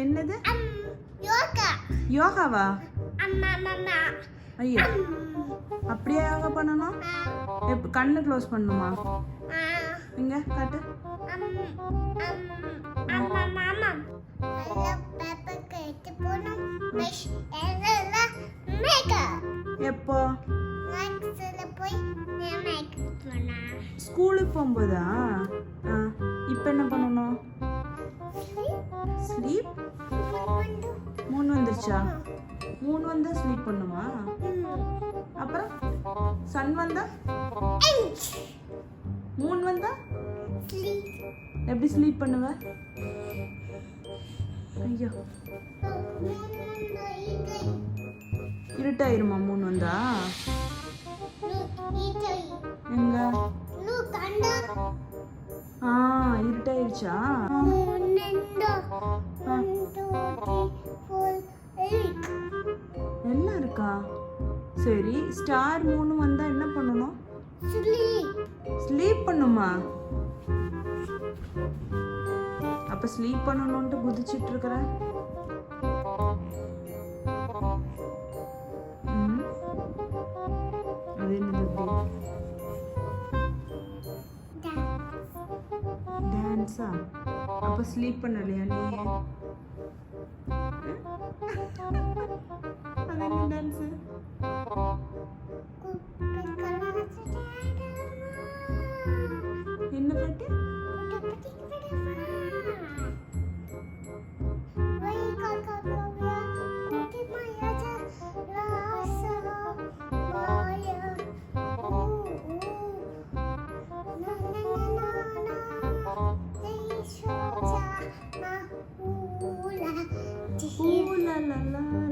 என்னது? யோகா. யோகாவா? அம்மா மாமா. ஐயோ, அப்படியே யோகா பண்ணணும்? கண்ணு க்ளோஸ் பண்ணணுமா? இங்க காட்டு. அம்மா மாமா. எல்லாம் பேப்பருக்கு எடுத்து போகணும். எல்லாம் மேக்கப். எப்போ? மேக்ஸ்ல போய் மேக்கப் பண்ணா. ஸ்கூலுக்கு போகும்போதா? இப்போ என்ன பண்ணணும்? ஸ்லீப். 3 வந்துருச்சா? 3 வந்தா ஸ்லீப் பண்ணுமா? அப்புறம் சன் வந்தா? 3 வந்தா எப்படி ஸ்லீப் பண்ணுவ? ஐயோ, இருட்டாயிருமா 3 வந்தா? எங்க? இருட்டாயிருச்சா? எல்லாம் இருக்கா? சரி, ஸ்டார் 3 வந்தா என்ன பண்ணணும்? ஸ்லீப் பண்ணுமா? அப்ப ஸ்லீப் பண்ணணும்ட்டு குதிச்சிட்டு இருக்கற. அது என்னது? டான்ஸா? அப்ப ஸ்லீப் பண்ணலையா நீ? அது என்ன டான்ஸ்? என்ன பாட்டு? La la la